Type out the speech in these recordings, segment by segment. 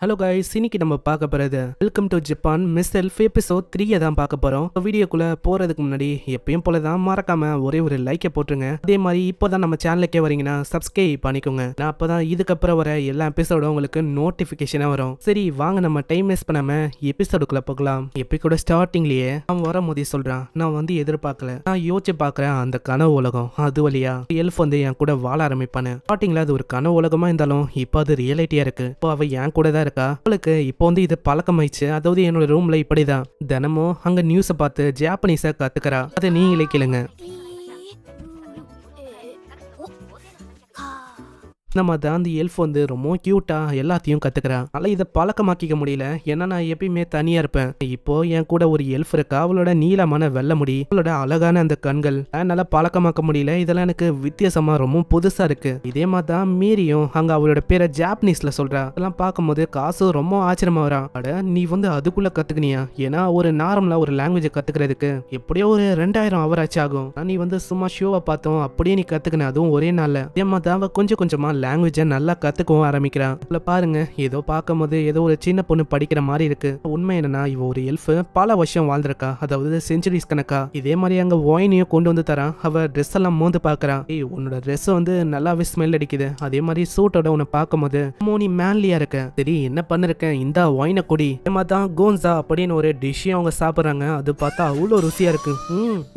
Hello guys, இன்னைக்கு நம்ம பார்க்க போறது welcome to Japan miss self episode 3 தான் பார்க்க போறோம். வீடியோக்குள்ள போறதுக்கு முன்னாடி எப்பயும் போல தான் மறக்காம ஒரே ஒரு லைக்கை போட்டுருங்க. அதே மாதிரி இப்போதான் நம்ம சேனலுக்கே வரீங்கன்னா சப்ஸ்கிரைப் பண்ணிக்கோங்க. நான் அப்பதான் இதுக்கப்புறம் வர எல்லா எபிசோடும் உங்களுக்கு நோட்டிபிகேஷனா வரும். சரி வாங்க, நம்ம டைம் வேஸ்ட் பண்ணாம எபிசோடுக்குள்ள போகலாம். எபிசோட ஸ்டார்டிங்லயே அவன் வரும்போதே சொல்றான், நான் வந்து எதிர்பார்க்கல, நான் யோசிச்சு பாக்குறேன் அந்த கனவு உலகம் அது வழியா எல்ஃப் வந்து என் கூட வாழ ஆரம்பிப்பானு. ஸ்டார்டிங்ல அது ஒரு கனவு உலகமா இருந்தாலும் இப்போ அது ரியாலிட்டியா இருக்கு. இப்போ அவ என் கூட தான் இருக்கா. அவளுக்கு இப்போ வந்து இது பழக்கமாயிடுச்சு. அதாவது என்னோட ரூம்ல இப்படிதான் தினமும் அங்க நியூஸை பார்த்து ஜாப்பனீஸை கத்துக்கிறா. அதை நீங்களே கேளுங்க. நம்ம தான் அந்த எல்ஃப் வந்து ரொம்ப கியூட்டா எல்லாத்தையும் கத்துக்கிறான். அதனால இதை பழக்கமாக்கிக்க முடியல. ஏன்னா நான் எப்பயுமே தனியா இருப்பேன். இப்போ என் கூட ஒரு எல்ஃப் இருக்கா. அவளோட நீளமான வெள்ளை முடி, அவளோட அழகான அந்த கண்கள் என்னால பழக்கமாக்க முடியல. இதெல்லாம் எனக்கு வித்தியாசமா ரொம்ப புதுசா இருக்கு. இதே மாதிரி தான் மீறியும் அங்க அவளோட பேரை ஜாப்பனீஸ்ல சொல்றா. அதெல்லாம் பார்க்கும்போது காசு ரொம்ப ஆச்சரியமா வரா. அட நீ வந்து அதுக்குள்ள கத்துக்கினியா? ஏன்னா ஒரு நார்மலா ஒரு லாங்குவேஜை கத்துக்கிறதுக்கு எப்படியோ ஒரு 2000 ஹவர் ஆச்சு ஆகும். நீ வந்து சும்மா ஷோவை பார்த்தோம் அப்படியே நீ கத்துக்கின, அதுவும் ஒரே நாள்ல. இதே மாதிரி தான் கொஞ்சம் கொஞ்சமா லாங்குவேஜை நல்லா கத்துக்கவும் ஆரம்பிக்கிறான். இதுல பாருங்க, ஏதோ பார்க்கும்போது ஏதோ ஒரு சின்ன பொண்ணு படிக்கிற மாதிரி இருக்கு. உண்மை என்னன்னா இவ ஒரு எல்ஃப் பல வருஷம் வாழ்ந்திருக்கா, அதாவது செஞ்சுரிஸ் கணக்கா. இதே மாதிரி அங்க ஒயினையும் கொண்டு வந்து தரான். அவ ட்ரெஸ் எல்லாம் மோந்து பாக்குறான். ஏய், உன்னோட ட்ரெஸ் வந்து நல்லாவே ஸ்மெல் அடிக்குது. அதே மாதிரி சூட்டோட உன்னை பார்க்கும்போது மோனி மேன்லியா இருக்க. சரி என்ன பண்ணிருக்கேன், இந்த ஒயினை கொடி. இதே மாதிரி தான் கோன்சா அப்படின்னு ஒரு டிஷ்ஷையும் அவங்க சாப்பிடுறாங்க. அது பார்த்தா அவ்வளோ ருசியா இருக்கு.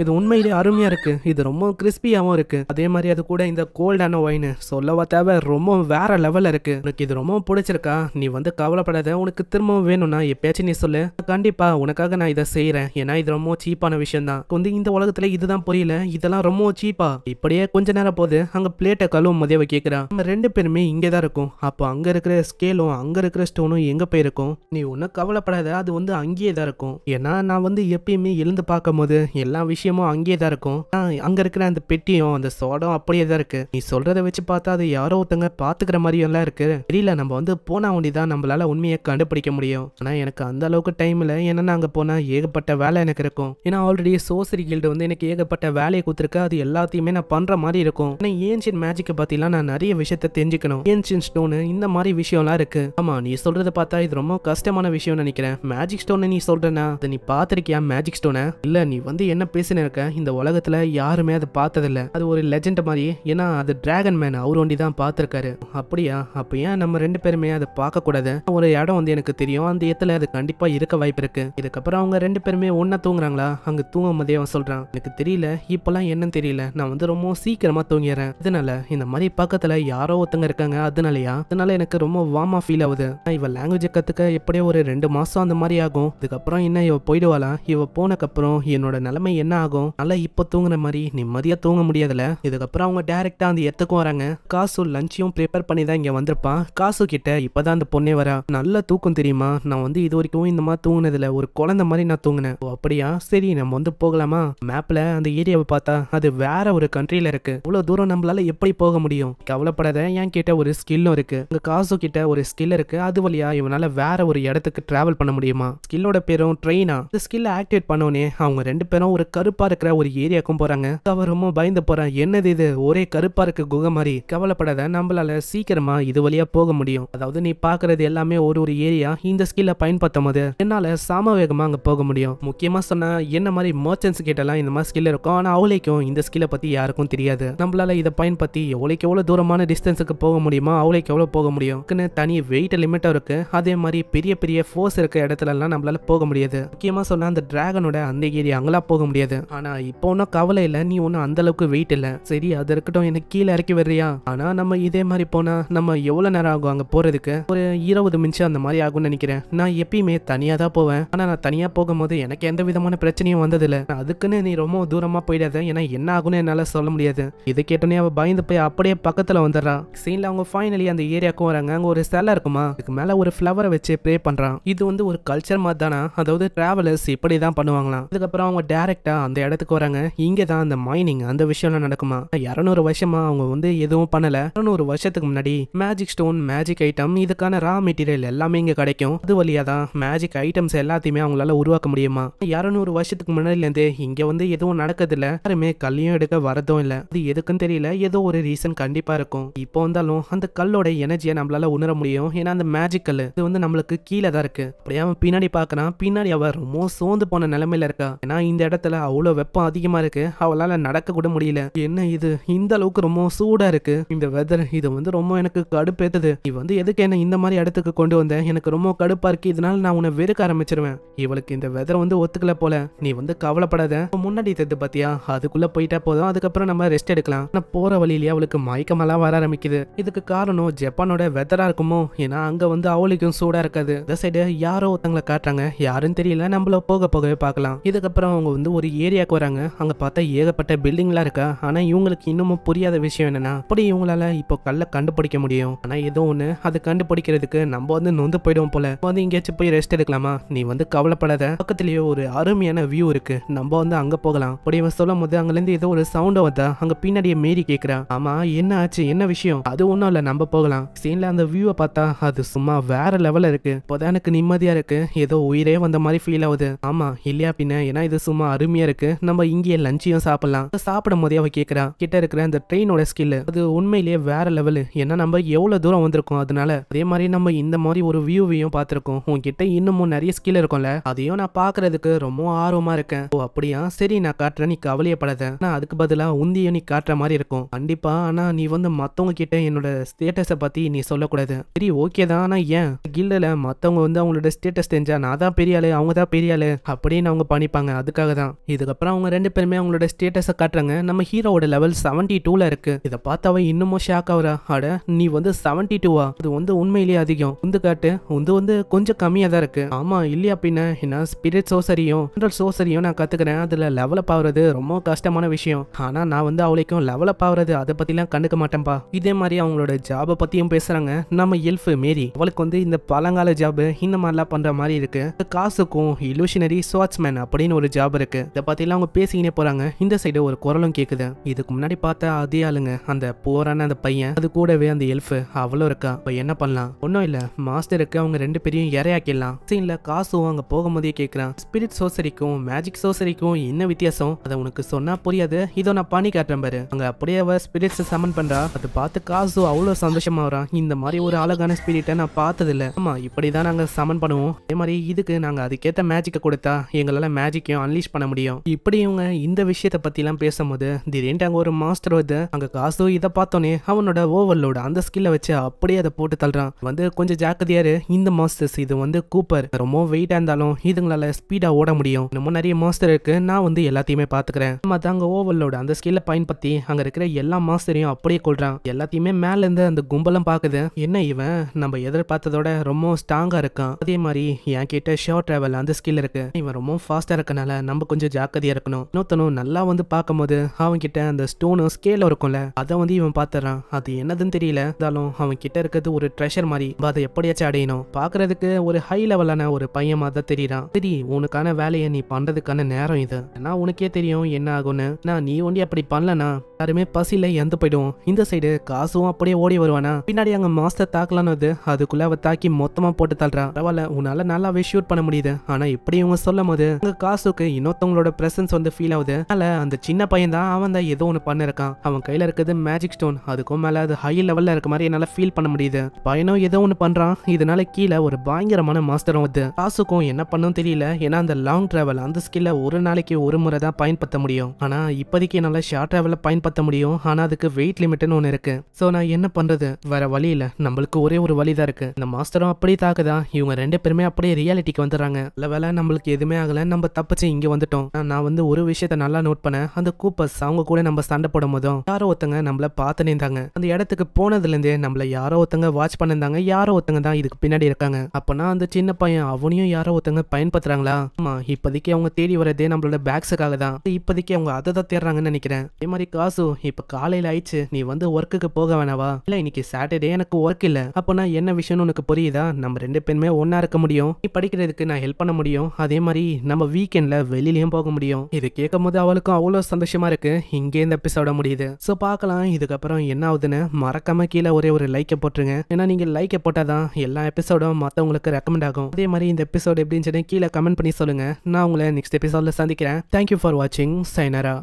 இது உண்மையிலே அருமையா இருக்கு. இது ரொம்ப கிறிஸ்பியாவும் இருக்கு. அதே மாதிரி அது கூட இந்த கோல்டான ஒயின் சொல்லவா தேவை, ரொம்ப வேற லெவல்ல இருக்கு. உனக்கு இது ரொம்ப பிடிச்சிருக்கா? நீ வந்து கவலைப்படாத, உனக்கு திரும்பவும் வேணும்னா எப்பயாச்சும் நீ சொல்லு, கண்டிப்பா உனக்காக நான் இதை செய்யறேன். ஏன்னா இது ரொம்ப சீப்பான விஷயம் தான். வந்து இந்த உலகத்துல இதுதான் புரியல, இதெல்லாம் ரொம்ப சீப்பா. இப்படியே கொஞ்ச நேரம் போது அங்க பிளேட்டை கழுவும் போதே கேக்குறா, நம்ம 2 பேருமே இங்கதான் இருக்கும். அப்போ அங்க இருக்கிற ஸ்கேலும் அங்க இருக்கிற ஸ்டோனும் எங்க போயிருக்கும்? நீ ஒன்னும் கவலைப்படாத, அது வந்து அங்கேயே தான் இருக்கும். ஏன்னா நான் வந்து எப்பயுமே எழுந்து பார்க்கும் போது எல்லா விஷயமும் அங்கேயே தான் இருக்கும். அங்க இருக்கிற அந்த பெட்டியும் அந்த சோடம் அப்படியே தான் இருக்கு. நீ சொல்றதை வச்சு பார்த்தா அது யாரோ ஒருத்தங்க பாத்துக்கிற மாதிரி எல்லாம் இருக்கு. தெரியல, நம்ம வந்து போனா ஒண்டிதான் நம்மளால உண்மையை கண்டுபிடிக்க முடியும். ஆனா எனக்கு அந்த அளவுக்கு டைம் இல்ல. ஏன்னா அங்க போனா ஏகப்பட்ட வேலை எனக்கு இருக்கும். ஏன்னா ஆல்ரெடி சோசரி கில்டு வந்து எனக்கு ஏகப்பட்ட வேலையை கொடுத்துருக்கு. அது எல்லாத்தையுமே நான் பண்ற மாதிரி இருக்கும். ஆனா ஏன்ஷியன் மேஜிக்கை பத்திலாம் நான் நிறைய விஷயத்த தெரிஞ்சுக்கணும். ஏன்ஷியன் ஸ்டோனு இந்த மாதிரி விஷயம்லாம் இருக்கு. ஆமா, நீ சொல்றதை பார்த்தா இது ரொம்ப கஷ்டமான விஷயம் நினைக்கிறேன். மேஜிக் ஸ்டோன் நீ சொல்றனா, அதை நீ பாத்திருக்கியா மேஜிக் ஸ்டோனை? இல்ல, நீ வந்து என்ன பேசின இருக்க, இந்த உலகத்துல யாருமே அதை பார்த்ததில்ல. அது ஒரு லெஜெண்ட் மாதிரி. ஏன்னா அது டிராகன் மேன் அவர் ஒண்டி தான் பார்த்திருக்காரு. அப்படியா? அப்ப ஏன் நம்ம 2 பேருமே அதை பார்க்க கூடாது? ஒரு இடம் வந்து எனக்கு தெரியும், அந்த இடத்துல அது கண்டிப்பா இருக்க வாய்ப்பு இருக்கு. இதுக்கப்புறம் அவங்க 2 பேருமே ஒன்னா தூங்குறாங்களா? அங்க தூங்கும் போதே அவன் சொல்றான், எனக்கு தெரியல இப்பெல்லாம் என்னன்னு தெரியல, நான் வந்து ரொம்ப சீக்கிரமா தூங்கிடுறேன். இதனால இந்த மாதிரி பக்கத்துல யாரோ ஒருத்தங்க இருக்காங்க, அதனாலயா? அதனால எனக்கு ரொம்ப வார்மா ஃபீல் ஆகுது. இவ லாங்குவேஜ் கத்துக்க எப்படியோ ஒரு 2 மாசம் அந்த மாதிரி ஆகும். இதுக்கப்புறம் என்ன இவ போயிடுவாளா? இவ போனக்கப்புறம் என்னோட நிலைமை என்ன ஆகும்? நல்லா இப்ப தூங்குற மாதிரி நிம்மதியா தூங்க முடியாதுல. இதுக்கப்புறம் அவங்க டைரக்டா அந்த இடத்துக்கும் வராங்க. காசு லஞ்சும் ப்ரிப்பேர் பண்ணி தான் இங்க வந்திருப்பான். காசு கிட்ட இப்பதான் அந்த பொண்ணே வரா. நல்ல தூக்கம் தெரியுமா, நான் வந்து இது வரைக்கும் இந்த மாதிரி தூங்குனதுல ஒரு குழந்தை மாதிரி நான் தூங்கினேன். அப்படியா? சரி நம்ம வந்து போகலாமா? மேப்ல அந்த ஏரியாவை பார்த்தா அது வேற ஒரு கண்ட்ரில இருக்கு. இவ்வளவு தூரம் நம்மளால எப்படி போக முடியும்? கவலைப்படாத, என் கிட்ட ஒரு ஸ்கில்லும் இருக்கு. உங்க காசு கிட்ட ஒரு ஸ்கில் இருக்கு. அது வழியா இவனால வேற ஒரு இடத்துக்கு டிராவல் பண்ண முடியுமா? ஸ்கில்லோட பேரும் ட்ரெயினா. இந்த ஸ்கில்ல ஆக்டிவேட் பண்ணோனே அவங்க 2 பேரும் ஒரு கருப்பா இருக்கிற ஒரு ஏரியாக்கும் போறாங்க. அவ ரொம்ப பயந்து போறான். என்னது இது, ஒரே கருப்பா இருக்கு குகை மாதிரி. கவலைப்படாத, நம்மளால சீக்கிரமா இது வழியா போக முடியும். அதாவது நீ பாக்குறது எல்லாமே ஒரு ஏரியா. இந்த ஸ்கில்ல பயன்படுத்தும் போது என்னால சாம வேகமா அங்க போக முடியும். முக்கியமா சொன்னா என்ன மாதிரி மர்ச்சன்ட்ஸ் கிட்ட எல்லாம் இந்த மாதிரி ஸ்கில் இருக்கும். ஆனா அவளைக்கும் இந்த ஸ்கில்ல பத்தி யாருக்கும் தெரியாது. நம்மளால இதை பயன்படுத்தி எவ்வளவு தூரமான டிஸ்டன்ஸுக்கு போக முடியுமோ அவளைக்கு எவ்வளவு போக முடியும். தனி வெயிட் லிமிட்டும் இருக்கு. அதே மாதிரி பெரிய பெரிய ஃபோர்ஸ் இருக்க இடத்துல எல்லாம் நம்மளால போக முடியாது. முக்கியமா சொன்னா அந்த டிராகனோட அந்த ஏரியா அங்கெல்லாம் போக முடியாது. ஆனா இப்போ ஒன்னும் கவலை இல்ல, நீ ஒன்னும் அந்த அளவுக்கு வெயிட் இல்ல. சரி அது இருக்கட்டும், எனக்கு கீழே இறக்கி வர்றியா? ஆனா நம்ம இதே மாதிரி போனா நம்ம எவ்வளவு நேரம் ஆகும் அங்க போறதுக்கு? ஒரு 20 நிமிஷம் அந்த மாதிரி ஆகும்னு நினைக்கிறேன். நான் எப்பயுமே தனியா தான் போவேன். ஆனா நான் தனியா போகும்போது எனக்கு எந்த விதமான பிரச்சனையும் வந்ததில்ல. அதுக்குன்னு நீ ரொம்ப தூரமா போயிடாத, ஏன்னா என்ன ஆகும்னு என்னால சொல்ல முடியாது. இதை கேட்டோன்னே அவ பயந்து போய் அப்படியே பக்கத்துல வந்துடுறா. சீன்ல அவங்க ஃபைனலி அந்த ஏரியாவுக்கும் வராங்க. அங்க ஒரு சிலை இருக்குமா, அதுக்கு மேல ஒரு ஃபிளவரை வச்சு ப்ரே பண்றான். இது வந்து ஒரு கல்ச்சர் மாதிரி தானா, அதாவது டிராவலர்ஸ் இப்படிதான் பண்ணுவாங்களாம். அதுக்கப்புறம் அவங்க டைரக்டா அந்த இடத்துக்கு வராங்க. இங்கதான் அந்த மைனிங் அந்த விஷயம் நடக்குமா. 200 வருஷமா அவங்க வந்து எதுவும் பண்ணல. 200 வருஷத்துக்கு முன்னாடி மேஜிக் ஸ்டோன், மேஜிக் ஐட்டம், இதுக்கான ரா மெட்டீரியல் எல்லாமே இங்க கிடைக்கும். அது வழியா தான் மேஜிக் ஐட்டம்ஸ் எல்லாத்தையுமே அவங்களால உருவாக்க முடியுமா. 200 வருஷத்துக்கு முன்னாடில இருந்தே இங்க வந்து எதுவும் நடக்குது இல்ல, யாருமே கல்லையும் எடுக்க வரதும் இல்ல. அது எதுக்குன்னு தெரியல, ஏதோ ஒரு ரீசன் கண்டிப்பா இருக்கும். இப்போ வந்தாலும் அந்த கல்லோட எனர்ஜியை நம்மளால உணர முடியும். ஏன்னா அந்த மேஜிக் கல் இது வந்து நம்மளுக்கு கீழே தான் இருக்கு. அப்படியே அவன் பின்னாடி பாக்குறான். பின்னாடி அவ ரொம்ப சோர்ந்து போன நிலைமையில இருக்கா. ஏன்னா இந்த இடத்துல அவ்வளவு வெப்பம் அதிகமா இருக்கு. அவளால நடக்க கூட முடியல. என்ன இது இந்த அளவுக்கு ரொம்ப சூடா இருக்கு இந்த வெதர். இது வந்து ரொம்ப எனக்கு கடுப்பேத்துது. நீ வந்து எதுக்கு என்ன இந்த மாதிரி இடத்துக்கு கொண்டு வந்த? எனக்கு ரொம்ப கடுப்பா இருக்கு. இதனால நான் உன்னை வெறுக்க ஆரம்பிச்சிருவேன். இவளுக்கு இந்த வெதர் வந்து ஒத்துக்கல போல. நீ வந்து கவலைப்படாத, முன்னாடி தெரிது பாத்தியா, அதுக்குள்ள போயிட்டா போதும். அதுக்கப்புறம் நம்ம ரெஸ்ட் எடுக்கலாம். ஆனா போற வழியிலேயே அவளுக்கு மயக்கமெல்லாம் வர ஆரம்பிக்குது. இதுக்கு காரணம் ஜப்பானோட வெதரா இருக்குமோ. ஏன்னா அங்க வந்து அவளுக்கும் சூடா இருக்காது. இந்த சைடு யாரோ ஒருத்தங்களை காட்டுறாங்க. யாருன்னு தெரியல, நம்மள போக போகவே பார்க்கலாம். இதுக்கப்புறம் அவங்க வந்து ஒரு ஏரியாவுக்கு வராங்க. அங்க பார்த்தா ஏகப்பட்ட பில்டிங்லாம் இருக்கா. ஆனா இவங்களுக்கு இன்னமும் புரியாத விஷயம் என்னன்னா, அப்படி இவங்களால இப்போ கல்ல கண்டுபிடிக்க முடியும். ஆனா ஏதோ ஒண்ணு அது கண்டுபிடிக்கிறதுக்கு நம்ம வந்து நொந்து போயிடுவோம் போல. வந்து எங்கேயாச்சும் போய் ரெஸ்ட் எடுக்கலாமா? நீ வந்து கவலைப்படாத, பக்கத்துலயே ஒரு அருமையான வியூ இருக்கு, நம்ம வந்து அங்க போகலாம். அப்படி இவன் சொல்லும் போது அங்க இருந்து ஏதோ ஒரு சவுண்ட் வந்தா அங்க பின்னாடியே மேரி கேக்குறா. ஆமா என்ன ஆச்சு, என்ன விஷயம்? அது ஒண்ணும் இல்ல, நம்ம போகலாம். சீன்ல அந்த வியூவை பார்த்தா அது சும்மா வேற லெவல்ல இருக்கு. இப்போதான் எனக்கு நிம்மதியா இருக்கு. ஏதோ உயிரே வந்த மாதிரி ஃபீல் ஆகுது. ஆமா இல்லையா பின்ன, ஏன்னா இது சும்மா அருமையா இருக்கு. நம்ம இங்கேயே லஞ்சையும் சாப்பிடலாம். சாப்பிடும் போதே அவ கேக்குறா, கிட்ட இருக்கிற அந்த ட்ரெயினோட ஸ்கில் அது உண்மையிலேயே வேற லெவல். ஏன்னா நம்ம எவ்வளவு தூரம் வந்திருக்கோம். அதனால அதே மாதிரி நம்ம இந்த மாதிரி ஒரு வியூவையும் பார்த்திருக்கோம். உன்கிட்ட இன்னமும் நிறைய ஸ்கில் இருக்கும்ல, அதையும் நான் பாக்குறதுக்கு ரொம்ப ஆர்வமா இருக்கேன். ஓ அப்படியா, சரி நான் காட்டுறேன், நீ கவலையப்படாத. ஆனா அதுக்கு பதிலா உந்தியும் நீ காட்டுற மாதிரி இருக்கும் கண்டிப்பா. ஆனா நீ வந்து மத்தவங்க கிட்ட என்னோட ஸ்டேட்டஸை பத்தி நீ சொல்லக்கூடாது. சரி ஓகே தான், ஆனா ஏன் கில்ல மத்தவங்க வந்து அவங்களோட ஸ்டேட்டஸ் தெரிஞ்சா நான் தான் பெரிய ஆளு, அவங்க தான் பெரிய ஆளு அப்படின்னு அவங்க பண்ணிப்பாங்க. அதுக்காக தான். இதுக்கப்புறம் அவங்க ரெண்டு பேருமே அவங்களோட ஸ்டேட்டஸை காட்டுறாங்க. நம்ம ஹீரோவோட லெவல் 72ல இருக்கு. இதை பார்த்தவ இன்னமும் ஷாக் ஆகுறா. அட நீ வந்து 72வா? அது வந்து உண்மையிலேயே அதிகம். உந்து காட்டு, உந்து வந்து கொஞ்சம் கம்மியா தான் இருக்கு. ஆமா இல்லையா பின்ன, என்ன ஸ்பிரிட் சோசரியும் சோசரியும் நான் கத்துக்கிறேன். அதுல லெவலப் ஆகுறது ரொம்ப கஷ்டமான விஷயம். ஆனா நான் வந்து அவளைக்கும் லெவலப் ஆகுறது அதை பத்திலாம் கண்டுக்க மாட்டேன்பா. இதே மாதிரி அவங்களோட ஜாபை பத்தியும் பேசுறாங்க. நம்ம எல்ஃப் மேரி, அவளுக்கு வந்து இந்த பழங்கால ஜாப் இந்த மாதிரிலாம் பண்ற மாதிரி இருக்கு. காசுக்கும் இலூஷனரி ஸ்வாட்ஸ்மேன் அப்படின்னு ஒரு ஜாப் இருக்கு. இதை பத்திலாம் அவங்க பேசிக்கினே போறாங்க. இந்த சைடு ஒரு குரலும் கேக்குது. இதுக்கு முன்னாடி பார்த்தா அதே ஆளுங்க, அந்த போரான அந்த பையன், அது கூடவே அந்த எல்ஃப் அவ்வளோ இருக்கா. இப்ப என்ன பண்ணலாம்? ஒன்னும் இல்ல, மாஸ்டருக்கு அவங்க ரெண்டு பேரையும் இறையாக்கிடலாம். சீன்ல காசும் அங்க போகும்போதே கேட்கிறான், ஸ்பிரிட் சோசரிக்கும் மேஜிக் சோசரிக்கும் என்ன வித்தியாசம்? அதை உனக்கு சொன்னா புரியாது, இதோ நான் பண்ணி காட்டுறேன் பாரு. அங்க அப்படியே அவ ஸ்பிரிட்ஸ் சமன் பண்றா. அதை பார்த்து காசு அவ்வளவு சந்தோஷமா வரான். இந்த மாதிரி ஒரு அழகான ஸ்பிரிட்டை நான் பார்த்தது இல்ல. ஆமா இப்படிதான் நாங்க சமன் பண்ணுவோம். அதே மாதிரி இதுக்கு நாங்க அதுக்கேற்ற மேஜிக்கை கொடுத்தா எங்களால மேஜிக்கையும் அன்லீஷ் பண்ண முடியும். இப்படி இவங்க இந்த விஷயத்தை பத்தி எல்லாம் பேசும்போது திடீர்னு அங்க ஒரு மாஸ்டர் வந்து அங்க காசு இதை பார்த்தோன்னே அவனோட ஓவர்லோட அந்த ஸ்கில்ல வச்சு அப்படியே அதை போட்டு தள்ளுறான். வந்து கொஞ்சம் ஜாக்கிரதையாரு, இந்த மாஸ்டர்ஸ் இது வந்து கூப்பர், ரொம்ப வெயிட்டா இருந்தாலும் இதுங்களால ஸ்பீடா ஓட முடியும். இன்னமும் நிறைய மாஸ்டர் இருக்கு, நான் வந்து எல்லாத்தையுமே பாத்துக்கிறேன். அங்க ஓவர்லோட அந்த ஸ்கில்ல பயன்படுத்தி அங்க இருக்கிற எல்லா மாஸ்டரையும் அப்படியே கொள்றான். எல்லாத்தையுமே மேல இருந்து அந்த கும்பலம் பாக்குது. என்ன இவன் நம்ம எதிர்பார்த்ததோட ரொம்ப ஸ்ட்ராங்கா இருக்கான். அதே மாதிரி என் கிட்ட ஷார்ட் டிராவல் அந்த ஸ்கில் இருக்கு. இவன் ரொம்ப ஃபாஸ்டா இருக்கனால நம்ம கொஞ்சம் ஜாக்கிரதையா இருக்கணும். இன்னொருத்தனும் நல்லா வந்து பார்க்கும்போது அவன் கிட்ட அந்த ஸ்டோனும் ஸ்கேல் இருக்கும்ல, அதை வந்து இவன் பாத்துறான். அது என்னதுன்னு தெரியல, இருந்தாலும் அவன் கிட்ட இருக்கிறது ஒரு ட்ரெஷர் மாதிரி. அதை எப்படியாச்சும் அடையணும். பாக்குறதுக்கு ஒரு ஹை லெவலான ஒரு பையன் மாதிரி தெரியறான். சரி உனக்கான வேலையை நீ பண்றதுக்கான நேரம் இது. ஏன்னா உனக்கே தெரியும் என்ன ஆகும்னு. நான் நீ ஒண்டி அப்படி பண்ணலனா யாருமே பசியில இறந்து போயிடும். இந்த சைடு காசும் அப்படியே ஓடி வருவானா. பின்னாடி அங்க மாஸ்டர் தாக்கலான்னு அதுக்குள்ள அவ தாக்கி மொத்தமா போட்டு தள்ளுறான். பரவாயில்ல, உன்னால நல்லாவே ஷூட் பண்ண முடியுது. ஆனா இப்படி இவங்க சொல்லும் போது அங்க காசுக்கு இன்னொருத்தவங்களோட பிரசன்ஸ் வந்து ஃபீல் ஆகுது. அதனால அந்த சின்ன பையன் தான் அவன் தான் ஏதோ ஒண்ணு பண்ணிருக்கான். அவன் கையில இருக்கிறது மேஜிக் ஸ்டோன், அதுக்கும் மேல அது ஹை லெவல்ல இருக்க மாதிரி என்னால ஃபீல் பண்ண முடியுது. பையனும் ஏதோ ஒண்ணு பண்றான். இதனால கீழே ஒரு பயங்கரமான மாஸ்டரும் வந்து காசுக்கும் என்ன பண்ணும் தெரியல. ஏன்னா அந்த லாங் டிராவல் அந்த ஸ்கில்ல ஒரு நாளைக்கு ஒரு முறை தான் பயன்படுத்த முடியும். ஆனா இப்போதைக்கு என்னால ஷார்ட் டிராவல பயன்படுத்த முடியும். ஆனா அதுக்கு வெயிட் லிமிட்னு ஒண்ணு இருக்கு. சோ நான் என்ன பண்றது, வேற வழி இல்ல, நம்மளுக்கு ஒரே ஒரு வழி தான் இருக்கு. இந்த மாஸ்டரும் அப்படியே தாக்குதா. இவங்க ரெண்டு பேருமே அப்படியே ரியாலிட்டிக்கு வந்துடுறாங்க. இல்ல வேலை நம்மளுக்கு எதுவுமே ஆகல, நம்ம தப்பிச்சு இங்க வந்துட்டோம். நான் வந்து ஒரு விஷயத்த நல்லா நோட் பண்ணேன். அந்த கூப்பர்ஸ் அவங்க கூட நம்ம சண்டை போடும் போதும் யாரோ ஒருத்தங்க நம்மள பார்த்துனே இருந்தாங்க. அந்த இடத்துக்கு போனதுல இருந்தே நம்மள யாரோ ஒருத்தங்க வாட்ச் பண்ணிருந்தாங்க. யாரோ ஒருத்தங்க தான் இதுக்கு பின்னாடி இருக்காங்க. அப்பனா அந்த சின்ன பையன் அவனையும் யாரோ ஒருத்தங்க பயன்படுத்துறாங்களா? ஆமா இப்போதைக்கு அவங்க தேடி வரதே நம்மளோட பேக்ஸுக்காக தான். இப்போதைக்கு அவங்க அதை தான் தேடுறாங்கன்னு நினைக்கிறேன். அதே மாதிரி காசு இப்ப காலையில ஆயிடுச்சு, நீ வந்து ஒர்க்குக்கு போக வேணாவா? இல்ல இன்னைக்கு சாட்டர்டே எனக்கு ஒர்க் இல்ல. அப்பனா என்ன விஷயம்னு உனக்கு புரியுதா? நம்ம ரெண்டு பேருமே ஒன்னா இருக்க முடியும். நீ படிக்கிறதுக்கு நான் ஹெல்ப் பண்ண முடியும். அதே மாதிரி நம்ம வீக்கெண்ட்ல வெளியிலயும் போக முடியும். இது கேட்கும் போது அவளுக்கும் அவ்வளவு சந்தோஷமா இருக்கு. இங்கே இந்த எபிசோட முடியுது. சோ பார்க்கலாம் இதுக்கப்புறம் என்ன ஆகுது. போகுதுன்னு மறக்காம கீழே ஒரே ஒரு லைக்கை போட்டுருங்க. ஏன்னா நீங்க லைக்கை போட்டாதான் எல்லா எபிசோடும் மற்றவங்களுக்கு ரெக்கமெண்ட் ஆகும். அதே மாதிரி இந்த எபிசோட் எப்படின்னு சொல்லி கீழே கமெண்ட் பண்ணி சொல்லுங்க. நான் உங்களை நெக்ஸ்ட் எபிசோட்ல சந்திக்கிறேன். தேங்க்யூ ஃபார் வாட்சிங். சைனரா.